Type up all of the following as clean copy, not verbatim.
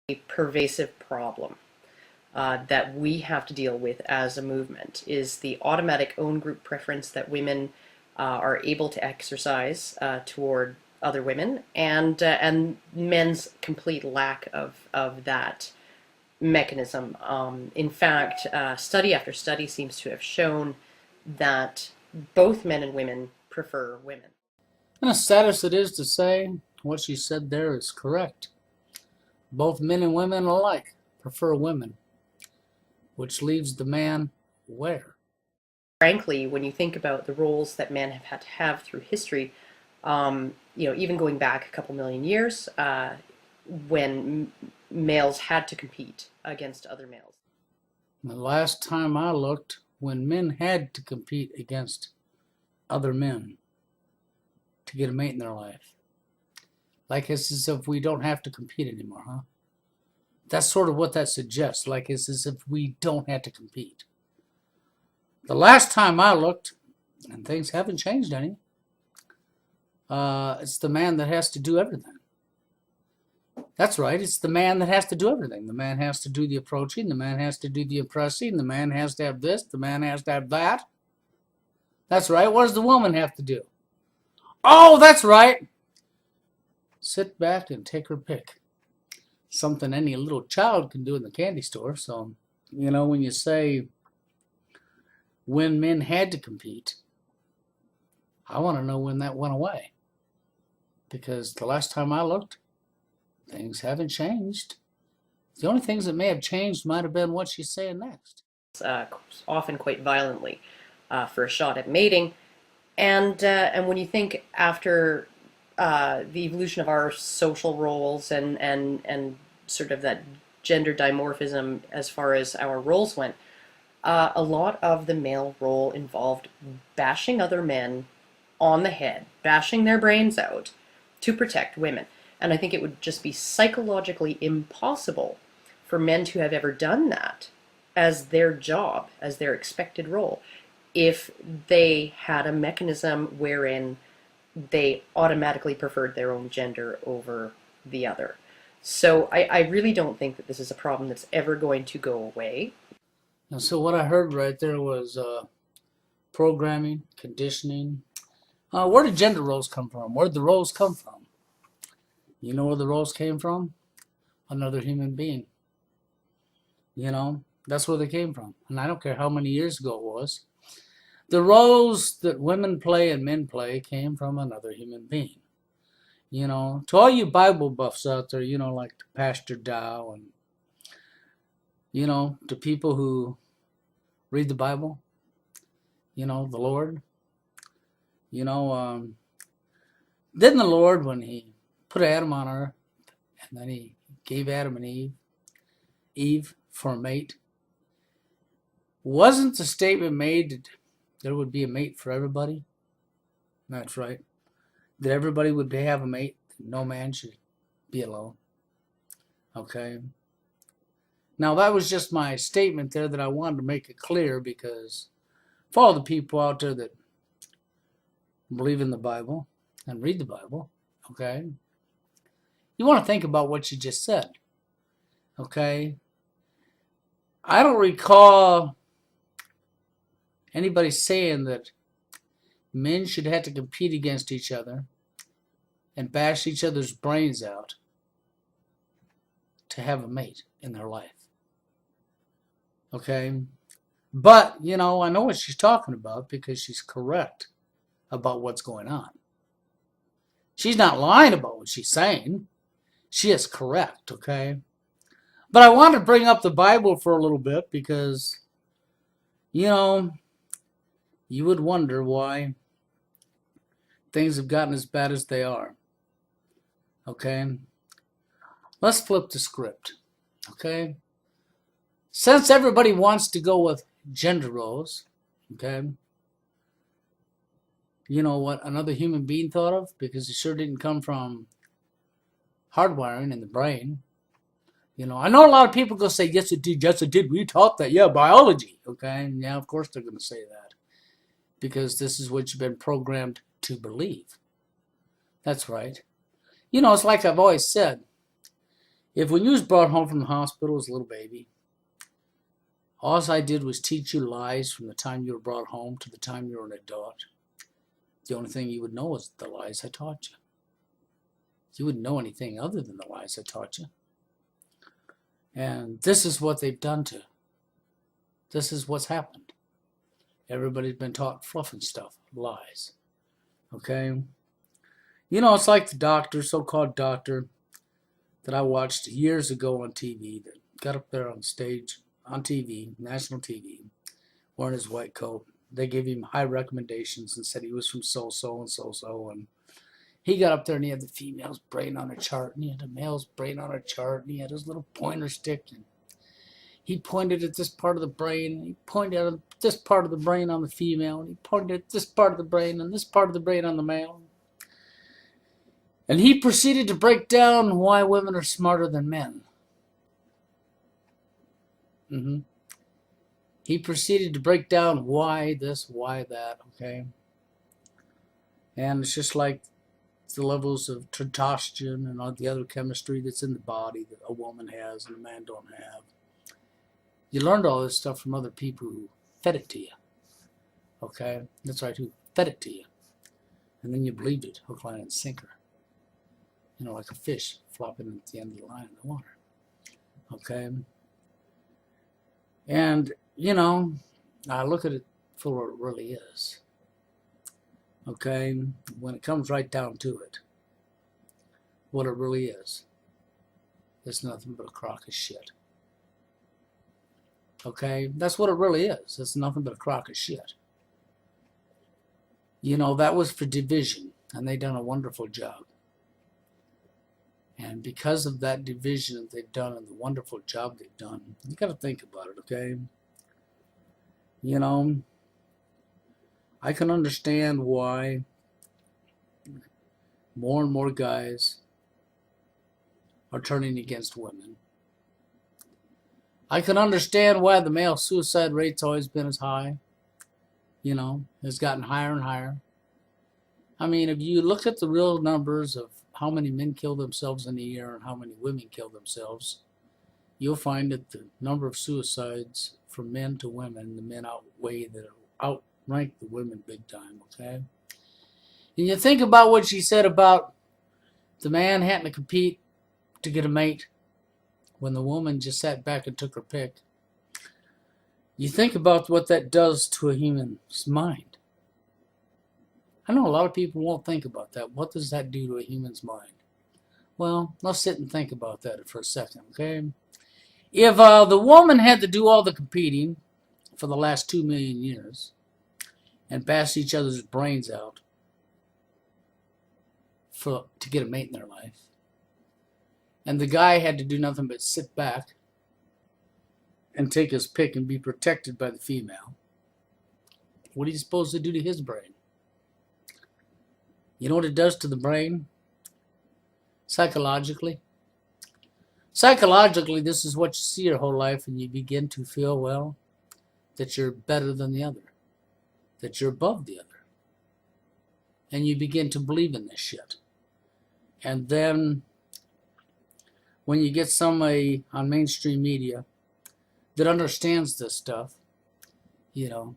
a pervasive problem that we have to deal with as a movement is the automatic own group preference that women are able to exercise toward other women, and men's complete lack of that mechanism. In fact, study after study seems to have shown that both men and women prefer women. And as sad as it is to say, what she said there is correct. Both men and women alike prefer women, which leaves the man where? Frankly, when you think about the roles that men have had to have through history, even going back a couple million years, when males had to compete against other males. The last time I looked, when men had to compete against other men to get a mate in their life. Like it's as if we don't have to compete anymore, huh? That's sort of what that suggests. Like it's as if we don't have to compete. The last time I looked, and things haven't changed any, it's the man that has to do everything. That's right, it's the man that has to do everything. The man has to do the approaching, the man has to do the impressing, the man has to have this, the man has to have that. That's right, what does the woman have to do? Oh, that's right! Sit back and take her pick. Something any little child can do in the candy store. So, when you say when men had to compete, I want to know when that went away. Because the last time I looked, things haven't changed. The only things that may have changed might have been what she's saying next. Uh, Often quite violently for a shot at mating. And when you think after the evolution of our social roles and sort of that gender dimorphism as far as our roles went, a lot of the male role involved bashing other men on the head, bashing their brains out to protect women. And I think it would just be psychologically impossible for men to have ever done that as their job, as their expected role, if they had a mechanism wherein they automatically preferred their own gender over the other. So I really don't think that this is a problem that's ever going to go away. And so what I heard right there was programming, conditioning. Where did gender roles come from? Where did the roles come from? You know where the roles came from? Another human being. That's where they came from. And I don't care how many years ago it was. The roles that women play and men play came from another human being. To all you Bible buffs out there, like Pastor Dow and, to people who read the Bible, the Lord, didn't the Lord, when he put Adam on earth and then he gave Adam and Eve for a mate, wasn't the statement made that there would be a mate for everybody? That's right. That everybody would have a mate. No man should be alone. Okay. Now that was just my statement there that I wanted to make it clear, because for all the people out there that believe in the Bible and read the Bible, okay, you want to think about what you just said. Okay. I don't recall anybody saying that men should have to compete against each other and bash each other's brains out to have a mate in their life. Okay? But, I know what she's talking about because she's correct about what's going on. She's not lying about what she's saying. She is correct, okay? But I want to bring up the Bible for a little bit because, you would wonder why things have gotten as bad as they are. Okay? Let's flip the script. Okay? Since everybody wants to go with gender roles, okay, you know what another human being thought of? Because it sure didn't come from hardwiring in the brain. I know a lot of people go say, yes it did, we taught that. Yeah, biology. Okay? Yeah, of course they're going to say that. Because this is what you've been programmed to believe. That's right. It's like I've always said, If when you was brought home from the hospital as a little baby, all I did was teach you lies from the time you were brought home to the time you were an adult, the only thing you would know is the lies I taught you. You wouldn't know anything other than the lies I taught you. And this is what they've done to. This is what's happened. Everybody's been taught fluff and stuff, lies. Okay? You know, it's like the doctor, so-called doctor, that I watched years ago on TV that got up there on stage, on TV, national TV, wearing his white coat. They gave him high recommendations and said he was from so-so and so-so. And he got up there and he had the female's brain on a chart and he had the male's brain on a chart and he had his little pointer stick and he pointed at this part of the brain and he pointed at this part of the brain on the female and he pointed at this part of the brain and this part of the brain on the male. And he proceeded to break down why women are smarter than men. He proceeded to break down why this, why that, okay? And it's just like the levels of testosterone and all the other chemistry that's in the body that a woman has and a man don't have. You learned all this stuff from other people who fed it to you, okay? That's right, who fed it to you. And then you believed it, hook, line, and sinker. You know, like a fish flopping at the end of the line in the water, okay? And, you know, I look at it for what it really is. Okay? When it comes right down to it, what it really is, it's nothing but a crock of shit. Okay? That's what it really is. It's nothing but a crock of shit. You know, that was for division, and they done a wonderful job. And because of that division that they've done and the wonderful job they've done, you got to think about it, okay? You know, I can understand why more and more guys are turning against women. I can understand why the male suicide rate's always been as high. You know, it's gotten higher and higher. I mean, if you look at the real numbers of how many men kill themselves in a year and how many women kill themselves, you'll find that the number of suicides from men to women, the men outrank the women big time, okay? And you think about what she said about the man having to compete to get a mate when the woman just sat back and took her pick. You think about what that does to a human's mind. I know a lot of people won't think about that. What does that do to a human's mind? Well, let's sit and think about that for a second, okay? If the woman had to do all the competing for the last 2 million years and bash each other's brains out to get a mate in their life, and the guy had to do nothing but sit back and take his pick and be protected by the female, what are you supposed to do to his brain? You know what it does to the brain? Psychologically. Psychologically, this is what you see your whole life, and you begin to feel, well, that you're better than the other, that you're above the other. And you begin to believe in this shit. And then when you get somebody on mainstream media that understands this stuff, you know,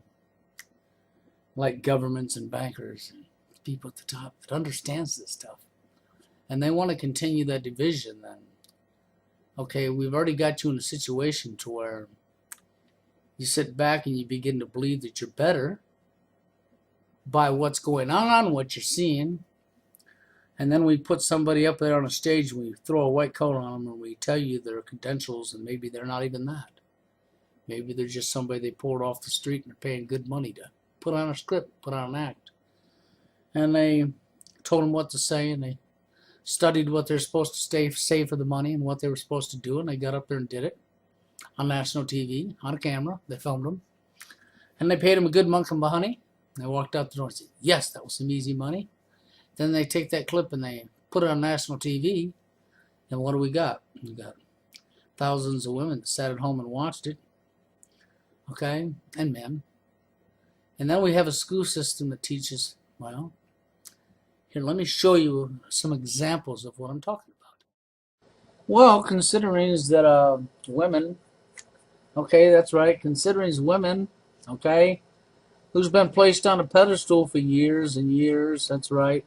like governments and bankers and people at the top that understands this stuff, and they want to continue that division, then, okay, we've already got you in a situation to where you sit back and you begin to believe that you're better by what's going on, what you're seeing, and then we put somebody up there on a stage and we throw a white coat on them and we tell you their credentials, and maybe they're not even that. Maybe they're just somebody they pulled off the street and they're paying good money to put on a script, put on an act. And they told them what to say, and they studied what they're supposed to say for the money and what they were supposed to do, and they got up there and did it on national TV, on a camera. They filmed them. And they paid them a good month of honey. And they walked out the door and said, yes, that was some easy money. Then they take that clip and they put it on national TV, and what do we got? We got thousands of women that sat at home and watched it, okay, and men. And then we have a school system that teaches, well, here, let me show you some examples of what I'm talking about. Well, considering is that women, okay, that's right, considering is women, okay, who's been placed on a pedestal for years and years, that's right.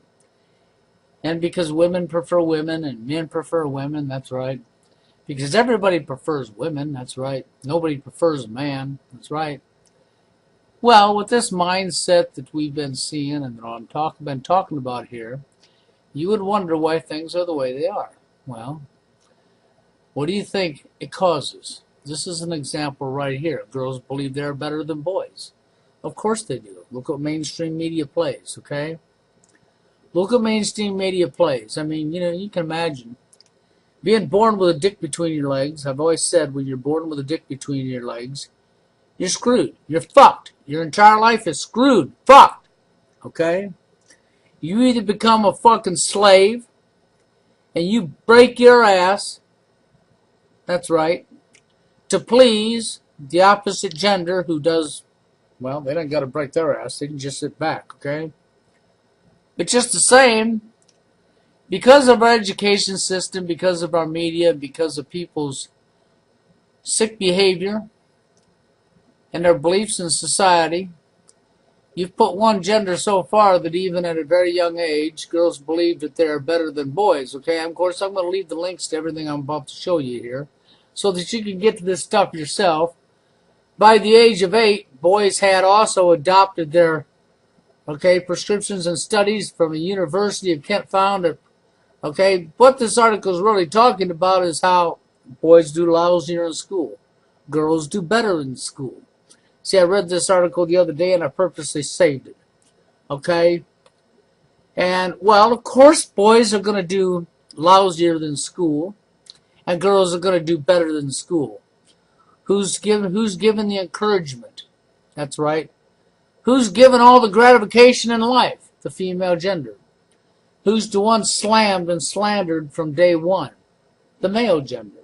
And because women prefer women and men prefer women, that's right. Because everybody prefers women, that's right. Nobody prefers a man, that's right. Well, with this mindset that we've been seeing and that been talking about here, you would wonder why things are the way they are. Well, what do you think it causes? This is an example right here. Girls believe they're better than boys. Of course they do. Look what mainstream media plays, okay? Look at mainstream media plays. I mean, you can imagine being born with a dick between your legs. I've always said when you're born with a dick between your legs, you're screwed. You're fucked. Your entire life is screwed. Fucked. Okay? You either become a fucking slave and you break your ass, that's right, to please the opposite gender who does, well, they don't got to break their ass. They can just sit back, okay? But just the same, because of our education system, because of our media, because of people's sick behavior and their beliefs in society, you've put one gender so far that even at a very young age, girls believe that they're better than boys, okay? Of course, I'm going to leave the links to everything I'm about to show you here so that you can get to this stuff yourself. By the age of 8, boys had also adopted their, okay, prescriptions and studies from the University of Kent found that, okay, what this article is really talking about is how boys do lousier in school. Girls do better in school. See, I read this article the other day and I purposely saved it. Okay? And, well, of course, boys are going to do lousier than school, and girls are going to do better than school. Who's given the encouragement? That's right. Who's given all the gratification in life? The female gender. Who's the one slammed and slandered from day one? The male gender.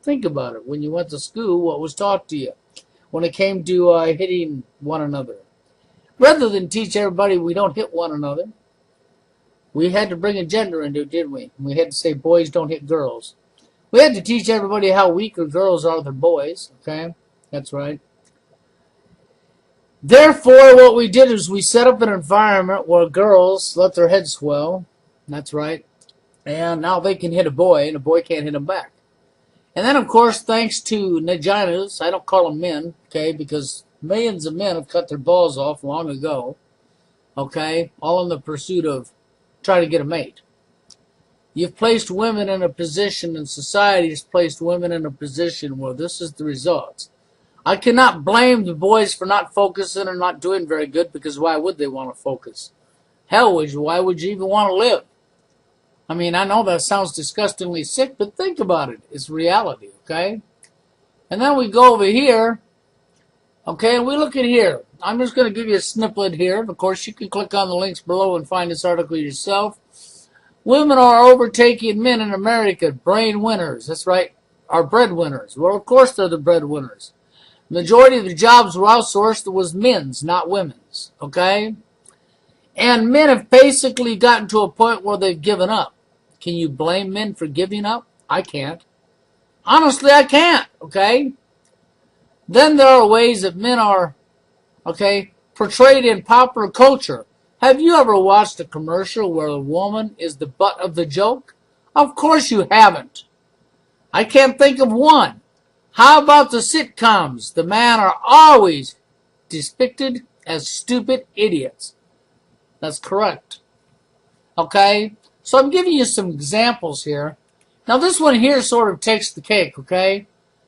Think about it. When you went to school, what was taught to you when it came to hitting one another? Rather than teach everybody we don't hit one another, we had to bring a gender into it, didn't we? We had to say boys don't hit girls. We had to teach everybody how weaker girls are than boys, okay? That's right. Therefore, what we did is we set up an environment where girls let their heads swell. That's right. And now they can hit a boy, and a boy can't hit them back. And then, of course, thanks to vaginas, I don't call them men, okay, because millions of men have cut their balls off long ago, okay, all in the pursuit of trying to get a mate. You've placed women in a position, and society has placed women in a position where this is the result. I cannot blame the boys for not focusing or not doing very good, because why would they want to focus? Hell, why would you even want to live? I mean, I know that sounds disgustingly sick, but think about it. It's reality, okay? And then we go over here, okay, and we look at here. I'm just going to give you a snippet here. Of course, you can click on the links below and find this article yourself. Women are overtaking men in America, brain winners. That's right, are breadwinners. Well, of course they're the breadwinners. The majority of the jobs were outsourced was men's, not women's, okay? And men have basically gotten to a point where they've given up. Can you blame men for giving up? I can't. Honestly, I can't, okay? Then there are ways that men are, okay, portrayed in popular culture. Have you ever watched a commercial where a woman is the butt of the joke? Of course you haven't. I can't think of one. How about the sitcoms? The men are always depicted as stupid idiots. That's correct. Okay? So I'm giving you some examples here. Now this one here sort of takes the cake, okay?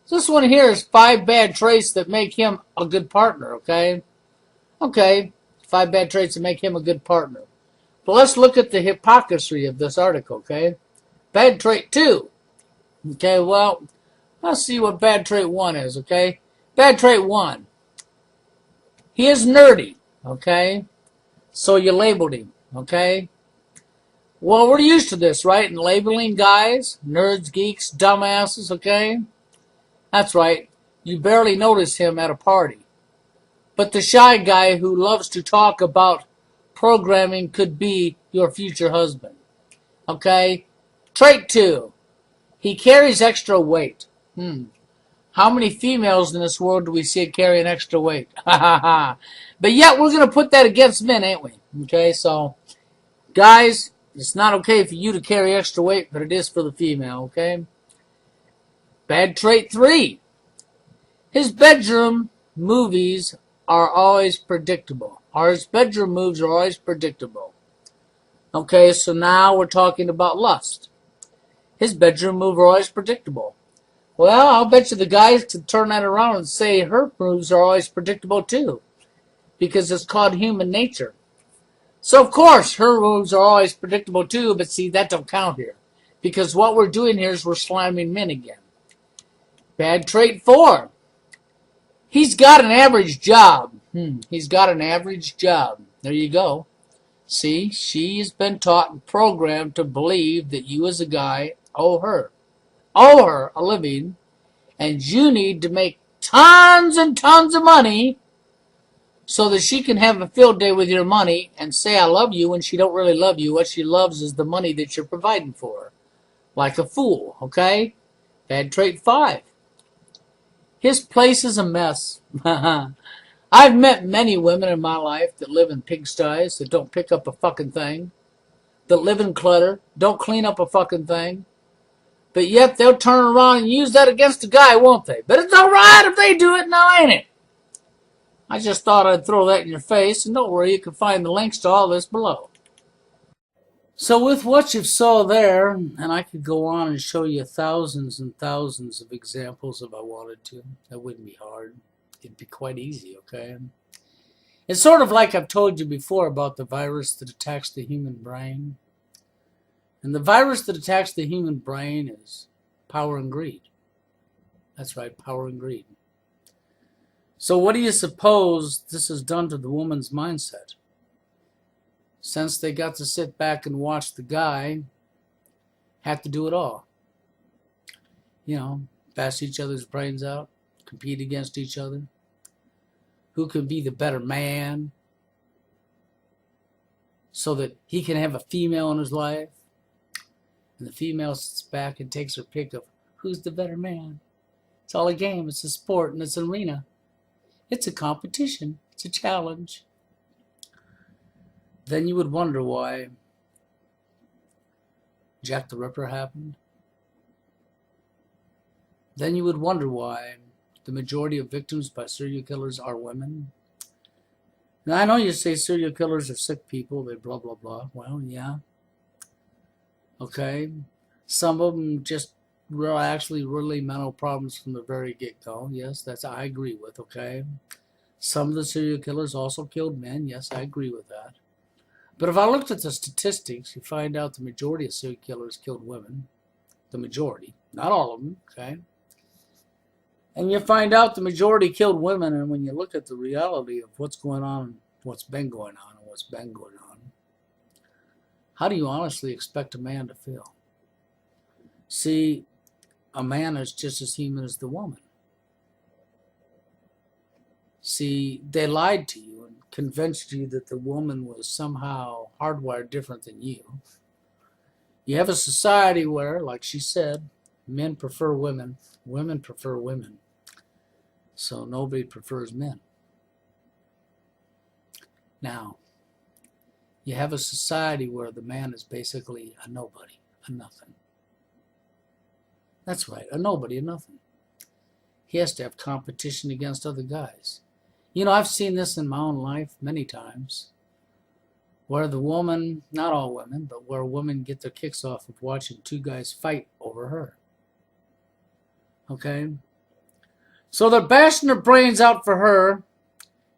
This one here is 5 bad traits that make him a good partner, okay? Okay, 5 bad traits that make him a good partner. But let's look at the hypocrisy of this article, okay? Bad trait 2. Okay, well, let's see what bad trait 1 is, okay? Bad trait 1. He is nerdy, okay? So you labeled him, okay? Well, we're used to this, right? In labeling guys, nerds, geeks, dumbasses, okay? That's right. You barely notice him at a party. But the shy guy who loves to talk about programming could be your future husband. Okay? Trait 2. He carries extra weight. How many females in this world do we see carrying extra weight? But yet we're going to put that against men, ain't we? Okay, so guys, it's not okay for you to carry extra weight, but it is for the female, okay? Bad trait 3. His bedroom movies are always predictable. Or his bedroom moves are always predictable. Okay, so now we're talking about lust. His bedroom moves are always predictable. Well, I'll bet you the guys could turn that around and say her moves are always predictable too. Because it's called human nature. So of course her moves are always predictable too, but see, that don't count here. Because what we're doing here is we're slamming men again. Bad trait 4. He's got an average job. He's got an average job. There you go. See, she's been taught and programmed to believe that you as a guy owe her a living, and you need to make tons and tons of money so that she can have a field day with your money and say I love you when she don't really love you. What she loves is the money that you're providing for her. Like a fool, okay? Bad trait 5. His place is a mess. I've met many women in my life that live in pigsties, that don't pick up a fucking thing, that live in clutter, don't clean up a fucking thing, but yet they'll turn around and use that against a guy, won't they? But it's all right if they do it now, ain't it? I just thought I'd throw that in your face, and don't worry, you can find the links to all this below. So with what you saw there, and I could go on and show you thousands and thousands of examples if I wanted to. That wouldn't be hard. It'd be quite easy, okay? It's sort of like I've told you before about the virus that attacks the human brain. And the virus that attacks the human brain is power and greed. That's right, power and greed. So what do you suppose this has done to the woman's mindset? Since they got to sit back and watch the guy have to do it all. You know, bash each other's brains out, compete against each other. Who can be the better man so that he can have a female in his life? And the female sits back and takes her pick of who's the better man. It's all a game, it's a sport, and it's an arena. It's a competition, it's a challenge. Then you would wonder why Jack the Ripper happened. Then you would wonder why the majority of victims by serial killers are women. Now, I know you say serial killers are sick people, they blah, blah, blah. Well, yeah. Okay. Some of them just actually really mental problems from the very get-go. Yes, that's I agree with, okay. Some of the serial killers also killed men. Yes, I agree with that. But if I looked at the statistics, you find out the majority of serial killers killed women. The majority. Not all of them, okay? And you find out the majority killed women, and when you look at the reality of what's going on, what's been going on, and what's been going on, how do you honestly expect a man to feel? See, a man is just as human as the woman. See, they lied to you and convinced you that the woman was somehow hardwired different than you. You have a society where, like she said, men prefer women, women prefer women. So nobody prefers men. Now, you have a society where the man is basically a nobody, a nothing. That's right, a nobody, a nothing. He has to have competition against other guys. You know, I've seen this in my own life many times, where the woman, not all women, but where women get their kicks off of watching two guys fight over her. Okay? So they're bashing their brains out for her,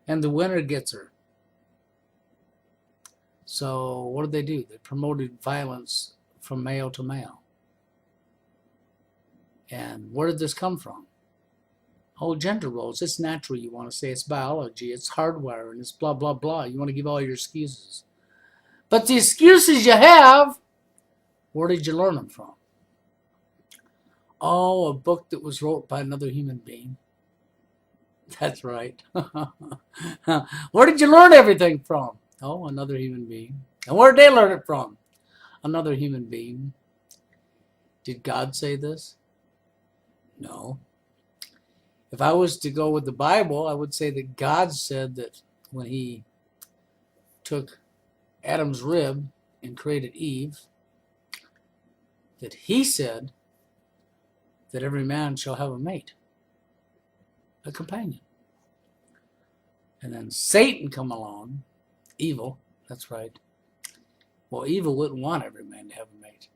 and the winner gets her. So what did? They promoted violence from male to male. And where did this come from? Oh, gender roles. It's natural, you want to say. It's biology. It's hardwiring. It's blah, blah, blah. You want to give all your excuses. But the excuses you have, where did you learn them from? Oh, a book that was wrote by another human being. That's right. Where did you learn everything from? Oh, another human being. And where did they learn it from? Another human being. Did God say this? No. If I was to go with the Bible, I would say that God said that when he took Adam's rib and created Eve, that he said that every man shall have a mate, a companion. And then Satan come along, evil, that's right. Well, evil wouldn't want every man to have a mate.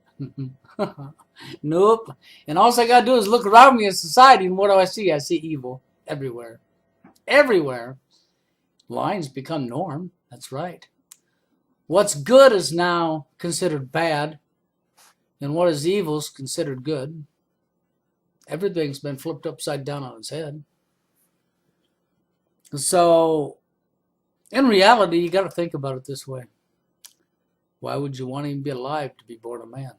Nope. And all I got to do is look around me in society, and what do I see? I see evil everywhere. Everywhere. Lying's become norm. That's right. What's good is now considered bad, and what is evil is considered good. Everything's been flipped upside down on its head. So, in reality, you got to think about it this way. Why would you want to even be alive to be born a man?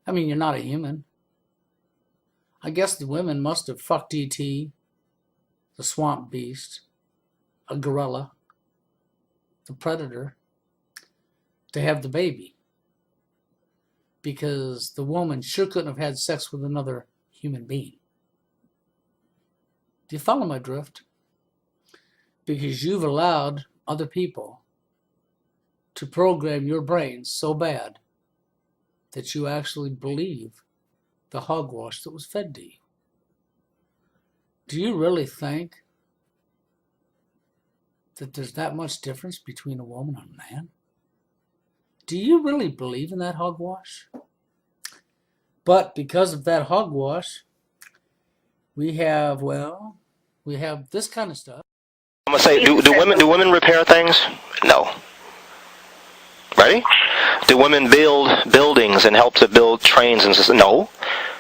I mean, you're not a human. I guess the women must have fucked E.T., the swamp beast, a gorilla, the predator, to have the baby. Because the woman sure couldn't have had sex with another human being. Do you follow my drift? Because you've allowed other people to program your brain so bad that you actually believe the hogwash that was fed to you. Do you really think that there's that much difference between a woman and a man? Do you really believe in that hogwash? But because of that hogwash, we have this kind of stuff. I'm gonna say, do women repair things? No. Ready? Do women build buildings and help to build trains and systems? No.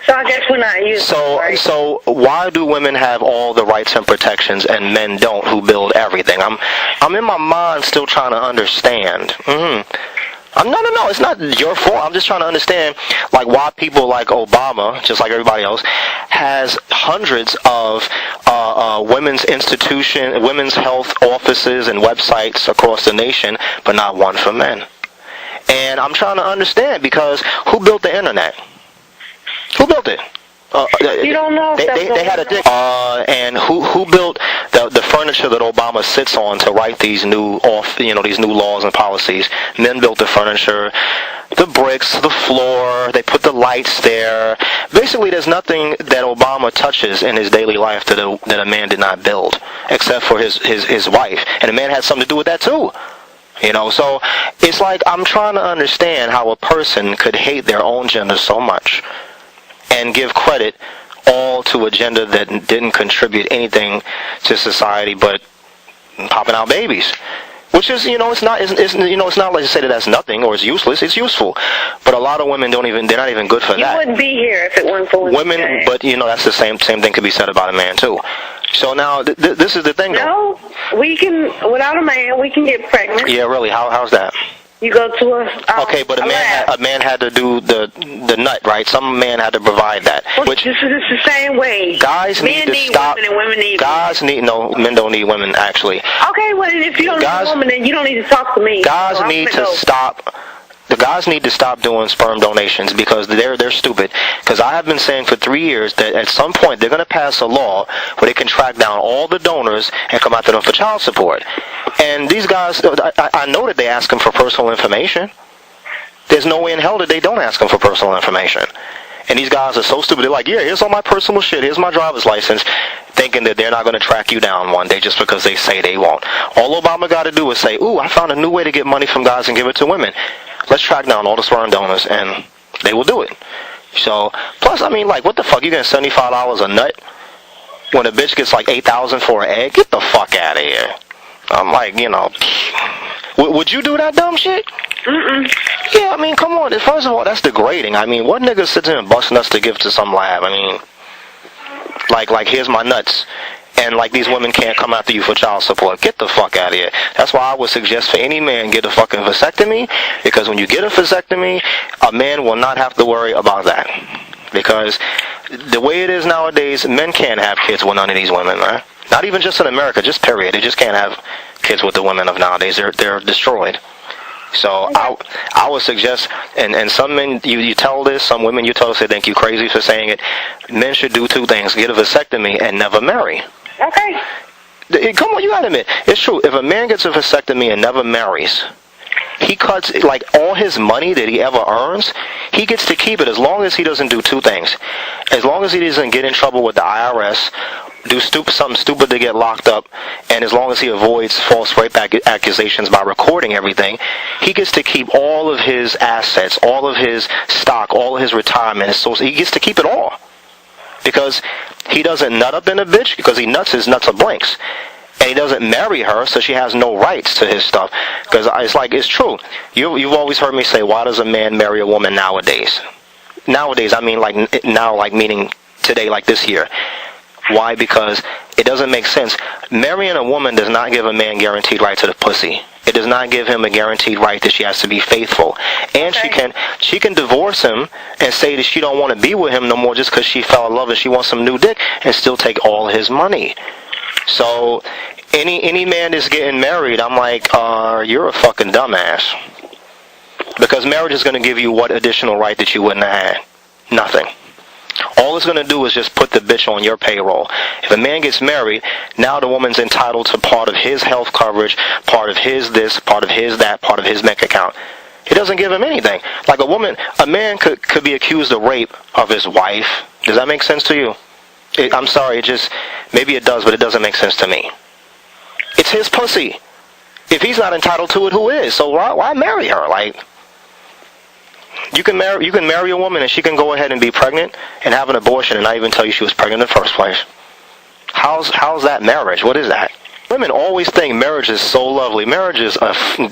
So I guess we're not used to it, right? So why do women have all the rights and protections and men don't, who build everything? I'm in my mind still trying to understand. No, it's not your fault. I'm just trying to understand, like, why people like Obama, just like everybody else, has hundreds of women's women's health offices and websites across the nation, but not one for men. And I'm trying to understand, because who built the internet? Who built it? You don't know if they had a dick. And who built the furniture that Obama sits on to write these new laws and policies? Men built the furniture, the bricks, the floor. They put the lights there. Basically, there's nothing that Obama touches in his daily life that a man did not build, except for his wife. And the man had something to do with that too. So it's like, I'm trying to understand how a person could hate their own gender so much and give credit all to a gender that didn't contribute anything to society but popping out babies. Which is, it's not like to say that that's nothing or it's useless. It's useful. But a lot of women they're not even good for that. You wouldn't be here if it weren't for women. But, that's the same thing could be said about a man, too. So now, this is the thing, though. No, without a man, we can get pregnant. Yeah, really? How's that? You go to okay, but a man had to do the nut, right? Some man had to provide that. Well, which this is the same way. Guys men need to stop. Women and women need men don't need women, actually. Okay, well, if you don't need a woman, then you don't need to talk to me. Guys need to stop. The guys need to stop doing sperm donations because they're stupid. Because I have been saying for 3 years that at some point they're going to pass a law where they can track down all the donors and come after them for child support. And these guys, I know that they ask them for personal information. There's no way in hell that they don't ask them for personal information. And these guys are so stupid. They're like, yeah, here's all my personal shit. Here's my driver's license. Thinking that they're not going to track you down one day just because they say they won't. All Obama got to do is say, ooh, I found a new way to get money from guys and give it to women. Let's track down all the sperm donors, and they will do it. So, plus, what the fuck? You getting $75 a nut when a bitch gets like $8,000 for an egg? Get the fuck out of here. I'm like, would you do that dumb shit? Mm-mm. Yeah, come on. First of all, that's degrading. What nigga sits in and busts nuts to give to some lab? Like here's my nuts. And these women can't come after you for child support. Get the fuck out of here. That's why I would suggest for any man get a fucking vasectomy. Because when you get a vasectomy, a man will not have to worry about that. Because the way it is nowadays, men can't have kids with none of these women, man. Not even just in America, just period. They just can't have kids with the women of nowadays. They're destroyed. So I would suggest, and some men you tell this, some women you tell us they think you crazy for saying it. Men should do two things: get a vasectomy and never marry. Okay. Come on, you gotta admit, it's true. If a man gets a vasectomy and never marries, he cuts, like, all his money that he ever earns, he gets to keep it as long as he doesn't do two things. As long as he doesn't get in trouble with the IRS, do something stupid to get locked up, and as long as he avoids false rape accusations by recording everything, he gets to keep all of his assets, all of his stock, all of his retirement. So he gets to keep it all. Because he doesn't nut up in a bitch, because his nuts are blanks. And he doesn't marry her, so she has no rights to his stuff. Because it's true. You've always heard me say, why does a man marry a woman nowadays? Nowadays, I mean meaning today, like this year. Why? Because it doesn't make sense. Marrying a woman does not give a man guaranteed right to the pussy. It does not give him a guaranteed right that she has to be faithful. And she can divorce him and say that she don't want to be with him no more just because she fell in love and she wants some new dick, and still take all his money. So any man that's getting married, I'm like, you're a fucking dumbass. Because marriage is going to give you what additional right that you wouldn't have had? Nothing. All it's going to do is just put the bitch on your payroll. If a man gets married, now the woman's entitled to part of his health coverage, part of his this, part of his that, part of his bank account. It doesn't give him anything. Like a man could be accused of rape of his wife. Does that make sense to you? I'm sorry, maybe it does, but it doesn't make sense to me. It's his pussy. If he's not entitled to it, who is? So why marry her? Like, you can marry a woman and she can go ahead and be pregnant and have an abortion and not even tell you she was pregnant in the first place. How's that marriage? What is that? Women always think marriage is so lovely. Marriage is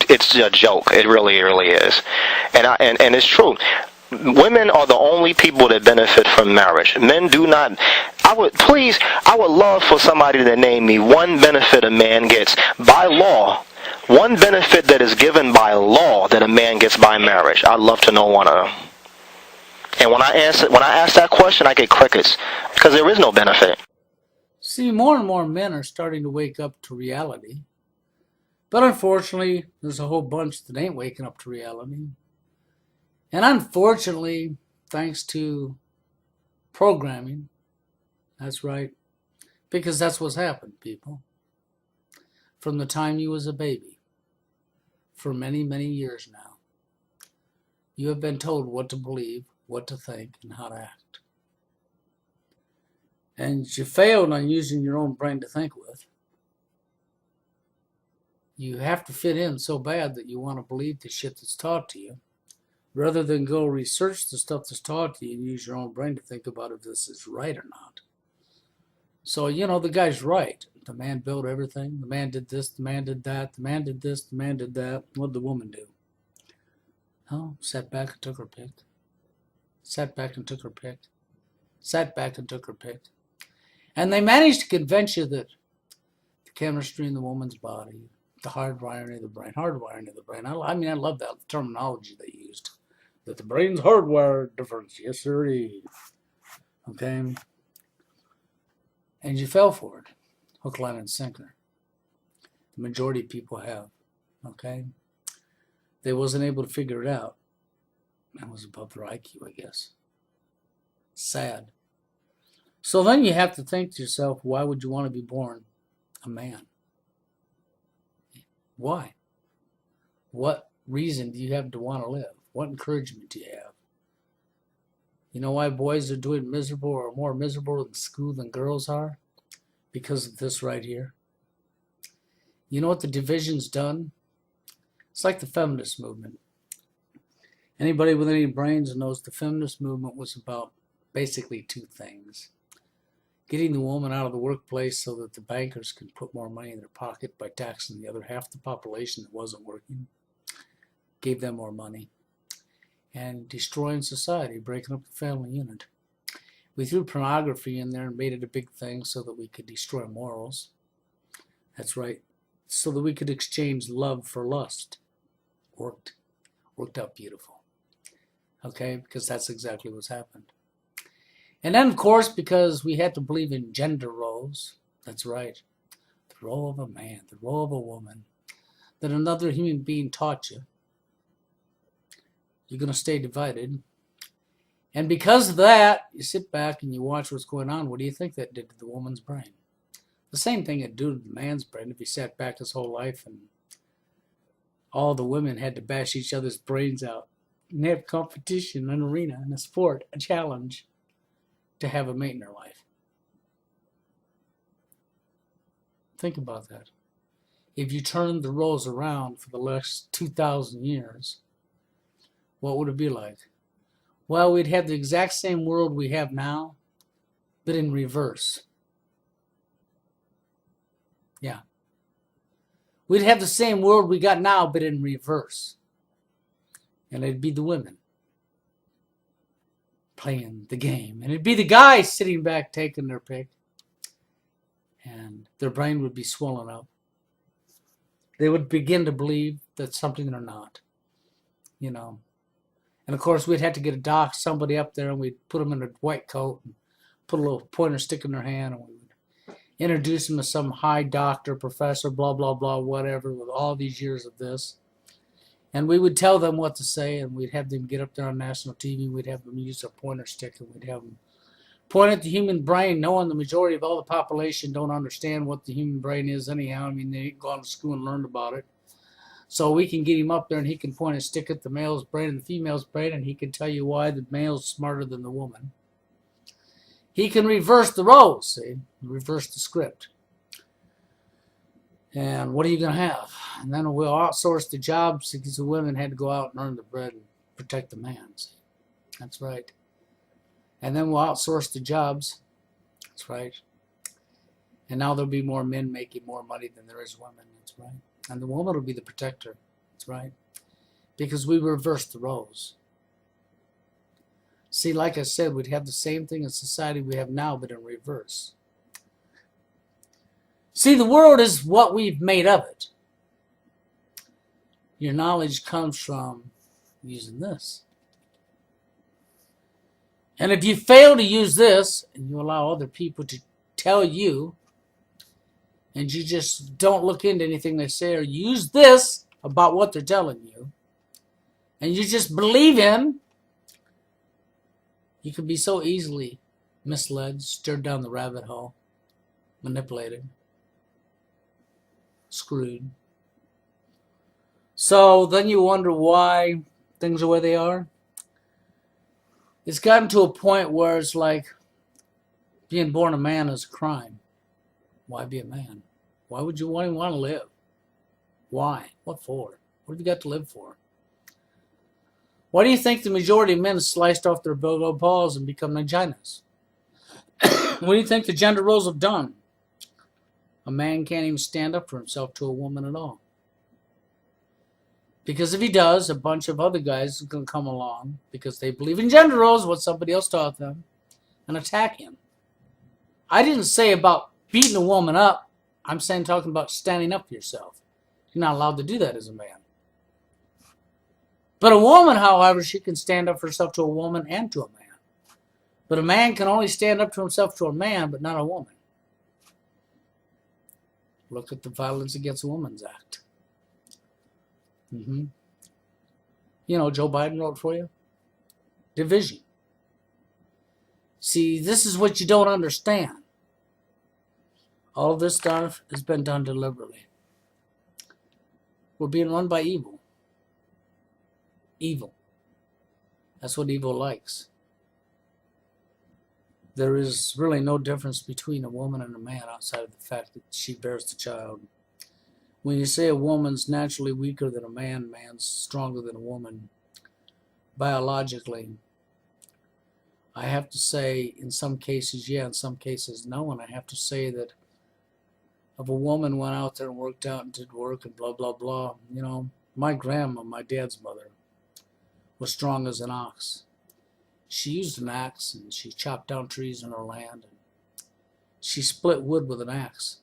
it's a joke. It really is. And it's true. Women are the only people that benefit from marriage. Men do not. I would love for somebody to name me one benefit a man gets by law. One benefit that is given by law that a man gets by marriage. I'd love to know one of them. And when I ask that question, I get crickets, because there is no benefit. See, more and more men are starting to wake up to reality. But unfortunately, there's a whole bunch that ain't waking up to reality. And unfortunately, thanks to programming, that's right, because that's what's happened, people. From the time you was a baby, for many, many years now, you have been told what to believe, what to think, and how to act. And you failed on using your own brain to think with. You have to fit in so bad that you want to believe the shit that's taught to you, rather than go research the stuff that's taught to you and use your own brain to think about if this is right or not. So, the guy's right. The man built everything. The man did this. The man did that. The man did this. The man did that. What did the woman do? Oh, sat back and took her pick. Sat back and took her pick. Sat back and took her pick. And they managed to convince you that the chemistry in the woman's body, the hardwiring of the brain. I love that terminology they used. That the brain's hardwired difference. Yes, sir. Okay. And you fell for it. Hook, line, and sinker. The majority of people have. Okay. They wasn't able to figure it out. That was above their IQ, I guess. Sad. So then you have to think to yourself, why would you want to be born a man? Why? What reason do you have to want to live? What encouragement do you have? You know why boys are doing miserable or more miserable in school than girls are? Because of this right here. You know what the division's done? It's like the feminist movement. Anybody with any brains knows the feminist movement was about basically two things. Getting the woman out of the workplace so that the bankers can put more money in their pocket by taxing the other half the population that wasn't working. Gave them more money. And destroying society, breaking up the family unit. We threw pornography in there and made it a big thing so that we could destroy morals. That's right. So that we could exchange love for lust. Worked out beautiful. Okay, because that's exactly what's happened. And then, of course, because we had to believe in gender roles. That's right. The role of a man, the role of a woman, that another human being taught you. you're going to stay divided. And because of that, you sit back and you watch what's going on. What do you think that did to the woman's brain? The same thing it'd do to the man's brain if he sat back his whole life and all the women had to bash each other's brains out and have competition, an arena, and a sport, a challenge to have a mate in their life. Think about that. If you turned the roles around for the last 2,000 years, what would it be like? Well, we'd have the exact same world we have now, but in reverse. Yeah. We'd have the same world we got now, but in reverse. And it'd be the women playing the game. And it'd be the guys sitting back taking their pick. And their brain would be swollen up. They would begin to believe that something they're not. You know. And of course, we'd have to get somebody up there, and we'd put them in a white coat and put a little pointer stick in their hand, and we would introduce them to some high doctor, professor, blah, blah, blah, whatever, with all these years of this. And we would tell them what to say, and we'd have them get up there on national TV. We'd have them use a pointer stick, and we'd have them point at the human brain, knowing the majority of all the population don't understand what the human brain is anyhow. I mean, they ain't gone to school and learned about it. So we can get him up there, and he can point a stick at the male's brain and the female's brain, and he can tell you why the male's smarter than the woman. He can reverse the roles, see? Reverse the script. And what are you going to have? And then we'll outsource the jobs because the women had to go out and earn the bread and protect the man. See? That's right. And then we'll outsource the jobs. That's right. And now there'll be more men making more money than there is women. That's right. And the woman will be the protector. That's right. Because we reversed the roles. See, like I said, we'd have the same thing in society we have now, but in reverse. See, the world is what we've made of it. Your knowledge comes from using this. And if you fail to use this, and you allow other people to tell you, and you just don't look into anything they say or use this about what they're telling you, and you just believe in, you can be so easily misled, steered down the rabbit hole, manipulated, screwed. So then you wonder why things are where they are. It's gotten to a point where it's like being born a man is a crime. Why be a man? Why would you want to live? Why? What for? What have you got to live for? Why do you think the majority of men have sliced off their bilbo balls and become vaginas? What do you think the gender roles have done? A man can't even stand up for himself to a woman at all. Because if he does, a bunch of other guys are going to come along because they believe in gender roles, what somebody else taught them, and attack him. I didn't say about beating a woman up. I'm saying talking about standing up for yourself. You're not allowed to do that as a man. But a woman, however, she can stand up for herself to a woman and to a man. But a man can only stand up to himself to a man, but not a woman. Look at the Violence Against Women Act. You know, Joe Biden wrote for you. Division. See, this is what you don't understand. All of this stuff has been done deliberately. We're being run by evil. Evil. That's what evil likes. There is really no difference between a woman and a man outside of the fact that she bears the child. When you say a woman's naturally weaker than a man, man's stronger than a woman, biologically, I have to say in some cases, yeah, in some cases, no. And I have to say that if a woman went out there and worked out and did work and blah, blah, blah, you know, my grandma, my dad's mother, was strong as an ox. She used an axe and she chopped down trees in her land. And she split wood with an axe.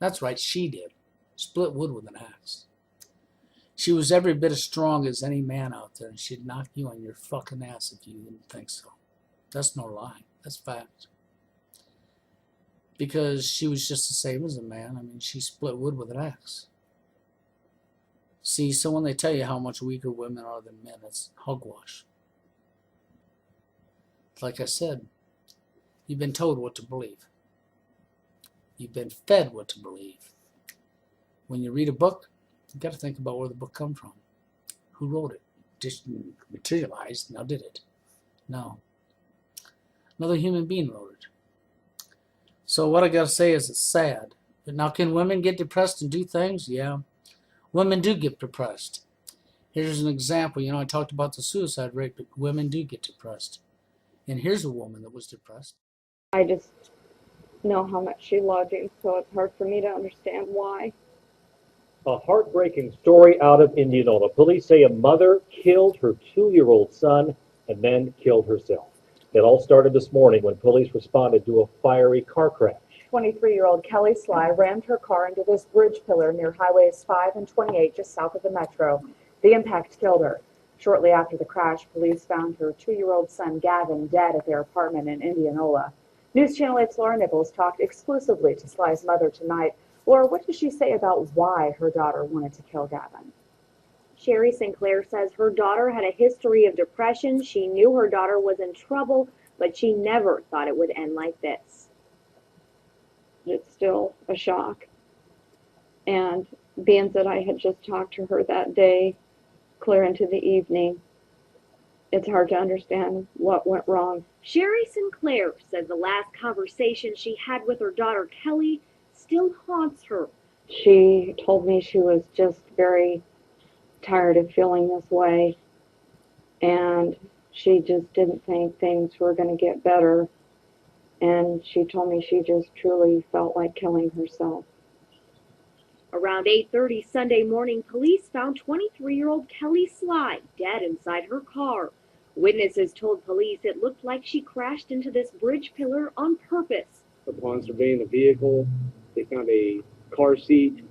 That's right, she did. Split wood with an axe. She was every bit as strong as any man out there, and she'd knock you on your fucking ass if you didn't think so. That's no lie. That's fact. Because she was just the same as a man. I mean, she split wood with an axe. See, so when they tell you how much weaker women are than men, it's hogwash. Like I said, you've been told what to believe. You've been fed what to believe. When you read a book, you've got to think about where the book comes from. Who wrote it? Just materialized. Now did it? No. Another human being wrote it. So what I got to say is it's sad. But now can women get depressed and do things? Yeah. Women do get depressed. Here's an example. I talked about the suicide rate, but women do get depressed. And here's a woman that was depressed. I just know how much she loved him, so it's hard for me to understand why. A heartbreaking story out of Indianola. Police say a mother killed her 2-year-old son and then killed herself. It all started this morning when police responded to a fiery car crash. 23-year-old Kelly Sly rammed her car into this bridge pillar near highways 5 and 28 just south of the metro. The impact killed her. Shortly after the crash, police found her 2-year-old son Gavin dead at their apartment in Indianola. News Channel 8's Laura Nichols talked exclusively to Sly's mother tonight. Laura, what does she say about why her daughter wanted to kill Gavin? Sherry Sinclair says her daughter had a history of depression. She knew her daughter was in trouble, but she never thought it would end like this. It's still a shock. And being that I had just talked to her that day, clear into the evening, it's hard to understand what went wrong. Sherry Sinclair says the last conversation she had with her daughter Kelly still haunts her. She told me she was just very tired of feeling this way, and she just didn't think things were going to get better, and she told me she just truly felt like killing herself. Around 8:30 Sunday morning, police found 23-year-old Kelly Sly dead inside her car. Witnesses told police it looked like she crashed into this bridge pillar on purpose. Upon surveying the vehicle, they found a car seat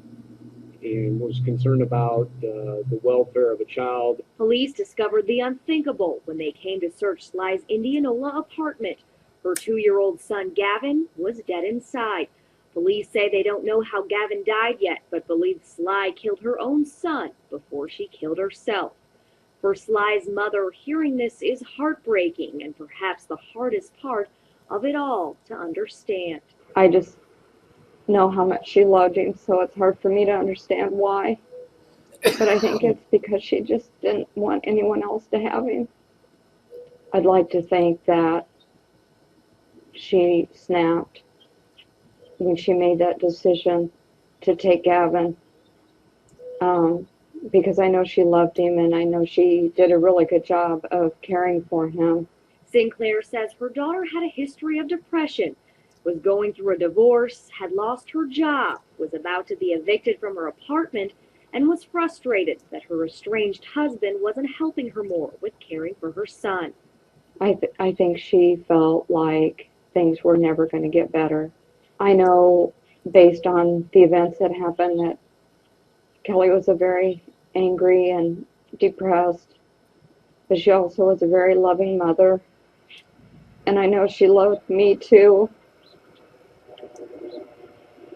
and was concerned about the welfare of a child. Police discovered the unthinkable when they came to search Sly's Indianola apartment. Her 2-year-old son Gavin was dead inside. Police say they don't know how Gavin died yet, but believe Sly killed her own son before she killed herself. For Sly's mother, hearing this is heartbreaking and perhaps the hardest part of it all to understand. I just know how much she loved him, so it's hard for me to understand why. But I think it's because she just didn't want anyone else to have him. I'd like to think that she snapped when she made that decision to take Gavin, because I know she loved him and I know she did a really good job of caring for him. Sinclair says her daughter had a history of depression, was going through a divorce, had lost her job, was about to be evicted from her apartment, and was frustrated that her estranged husband wasn't helping her more with caring for her son. I think she felt like things were never going to get better. I know, based on the events that happened, that Kelly was a very angry and depressed, but she also was a very loving mother. And I know she loved me too,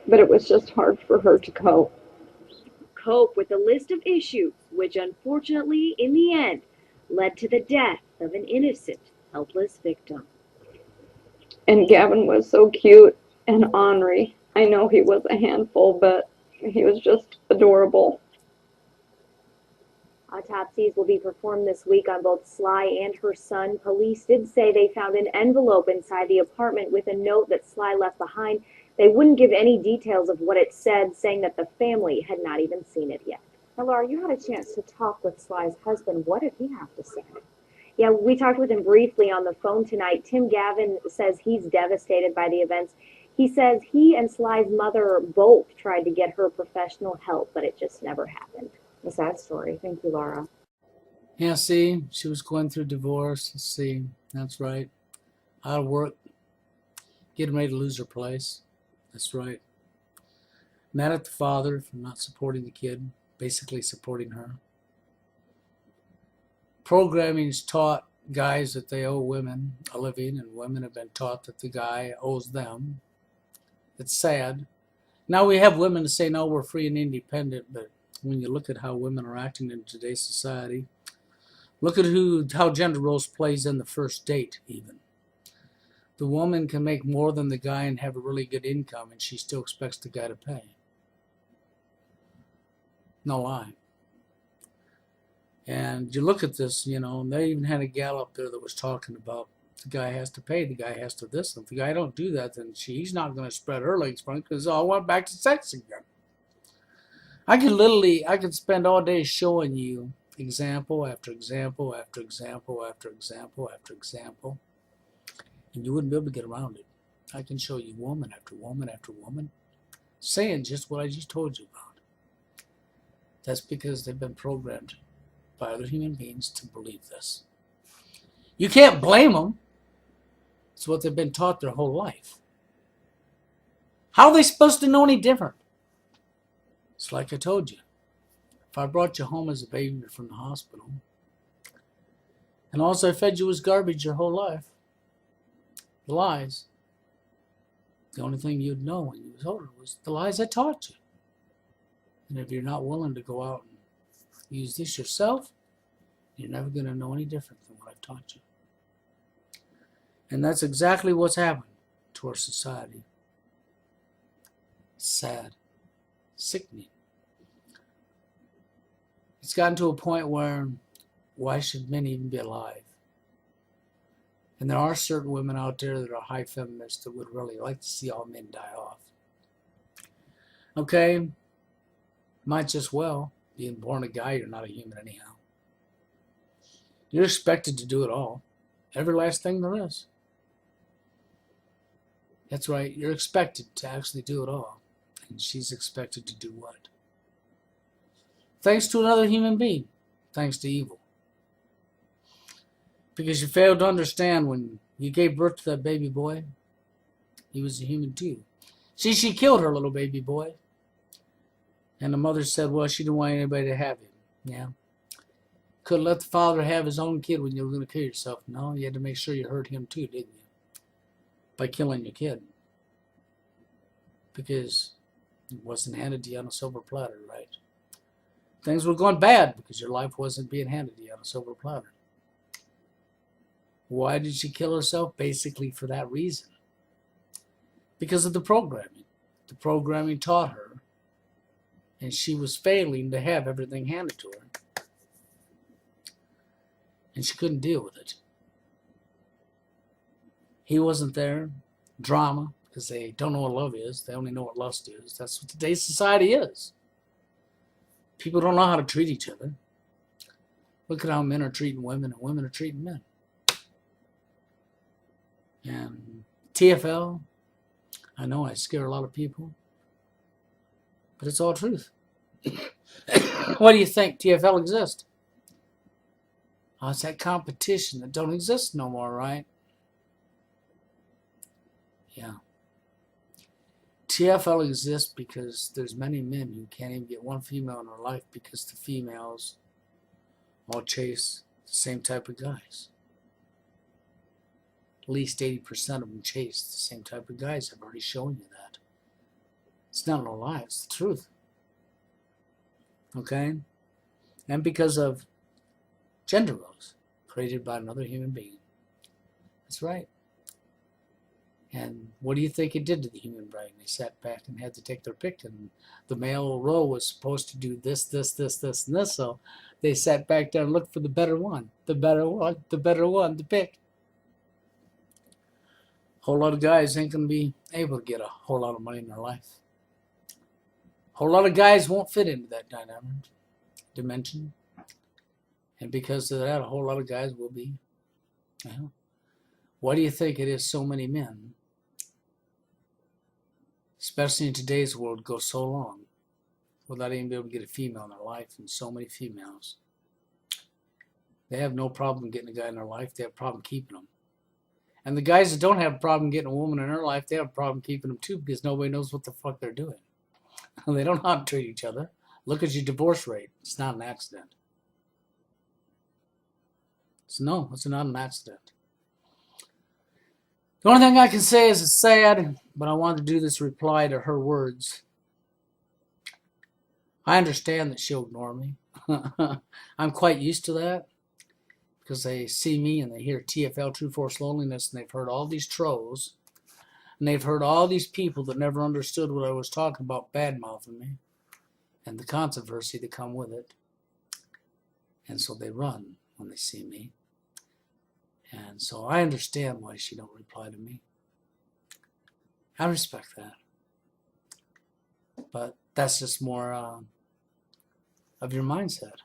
but it was just hard for her to cope. Cope with a list of issues, which unfortunately, in the end, led to the death of an innocent, helpless victim. And Gavin was so cute and ornery. I know he was a handful, but he was just adorable. Autopsies will be performed this week on both Sly and her son. Police did say they found an envelope inside the apartment with a note that Sly left behind. They wouldn't give any details of what it said, saying that the family had not even seen it yet. Now, Laura, you had a chance to talk with Sly's husband. What did he have to say? Yeah, we talked with him briefly on the phone tonight. Tim Gavin says he's devastated by the events. He says he and Sly's mother both tried to get her professional help, but it just never happened. A sad story. Thank you, Laura. Yeah, see, she was going through divorce. Let's see, that's right. Out of work, getting ready to lose her place. That's right. Mad at the father for not supporting the kid, basically supporting her. Programming has taught guys that they owe women a living, and women have been taught that the guy owes them. It's sad. Now we have women to say, no, we're free and independent, but when you look at how women are acting in today's society. Look at how gender roles plays in the first date even. The woman can make more than the guy and have a really good income, and she still expects the guy to pay. No lie. And you look at this, and they even had a gal up there that was talking about the guy has to pay, the guy has to this. If the guy don't do that, then he's not going to spread her legs for him because I went back to sex again. I could spend all day showing you example after example after example after example after example, and you wouldn't be able to get around it. I can show you woman after woman after woman saying just what I just told you about. That's because they've been programmed by other human beings to believe this. You can't blame them. It's what they've been taught their whole life. How are they supposed to know any different? It's like I told you. If I brought you home as a baby from the hospital, and all I fed you was garbage your whole life, lies, the only thing you'd know when you was older was the lies I taught you. And if you're not willing to go out and use this yourself, you're never going to know any different than what I've taught you. And that's exactly what's happened to our society. Sad. Sickening. It's gotten to a point where, why should men even be alive? And there are certain women out there that are high feminists that would really like to see all men die off. Okay? Might just well. Being born a guy, you're not a human anyhow. You're expected to do it all. Every last thing there is. That's right, you're expected to actually do it all. And she's expected to do what? Thanks to another human being. Thanks to evil. Because you failed to understand when you gave birth to that baby boy, he was a human too. See, she killed her little baby boy. And the mother said, well, she didn't want anybody to have him. Yeah. Couldn't let the father have his own kid when you were going to kill yourself. No, you had to make sure you hurt him too, didn't you? By killing your kid. Because it wasn't handed to you on a silver platter, right? Things were going bad because your life wasn't being handed to you on a silver platter. Why did she kill herself? Basically for that reason. Because of the programming. The programming taught her, and she was failing to have everything handed to her. And she couldn't deal with it. He wasn't there. Drama, because they don't know what love is. They only know what lust is. That's what today's society is. People don't know how to treat each other. Look at how men are treating women and women are treating men. And TFL, I know I scare a lot of people, but it's all truth. Why do you think TFL exists? Oh, it's that competition that don't exist no more, right? Yeah. TFL exists because there's many men who can't even get one female in their life because the females all chase the same type of guys. At least 80% of them chase the same type of guys. I've already shown you that. It's not no lie, it's the truth. Okay? And because of gender roles created by another human being. That's right. And what do you think it did to the human brain? They sat back and had to take their pick, and the male role was supposed to do this, this, this, this, and this, so they sat back there and looked for the better one, the better one, the better one to pick. A whole lot of guys ain't going to be able to get a whole lot of money in their life. A whole lot of guys won't fit into that dynamic dimension. And because of that, a whole lot of guys will be. Well, why do you think it is so many men, especially in today's world, go so long without even being able to get a female in their life, and so many females? They have no problem getting a guy in their life. They have a problem keeping them. And the guys that don't have a problem getting a woman in their life, they have a problem keeping them too because nobody knows what the fuck they're doing. They don't know how to treat each other. Look at your divorce rate. It's not an accident. It's not an accident. The only thing I can say is it's sad, but I wanted to do this reply to her words. I understand that she'll ignore me. I'm quite used to that because they see me and they hear TFL, True Force Loneliness, and they've heard all these trolls, and they've heard all these people that never understood what I was talking about bad-mouthing me and the controversy that come with it. And so they run when they see me. And so I understand why she don't reply to me. I respect that. But that's just more of your mindset.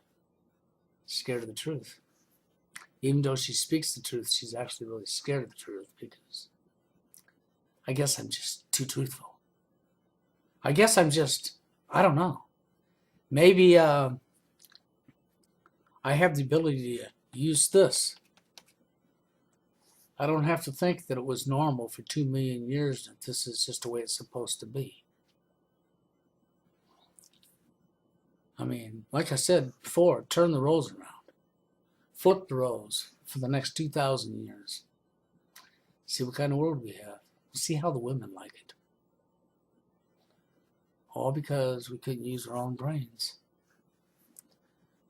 Scared of the truth. Even though she speaks the truth, she's actually really scared of the truth because I guess I'm just too truthful. I guess I'm just, I don't know. Maybe I have the ability to use this. I don't have to think that it was normal for 2 million years, that this is just the way it's supposed to be. I mean, like I said before, turn the roles around. Flip the roles for the next 2,000 years. See what kind of world we have. See how the women like it. All because we couldn't use our own brains.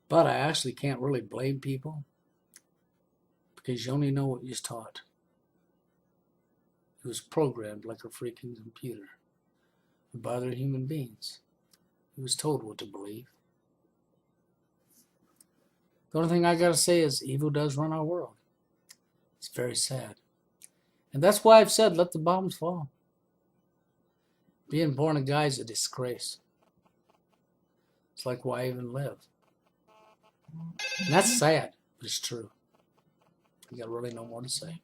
But I actually can't really blame people because you only know what you're taught. It was programmed like a freaking computer by other human beings. He was told what to believe. The only thing I gotta say is evil does run our world. It's very sad. And that's why I've said let the bombs fall. Being born a guy is a disgrace. It's like why even live? And that's sad, but it's true. You got really no more to say.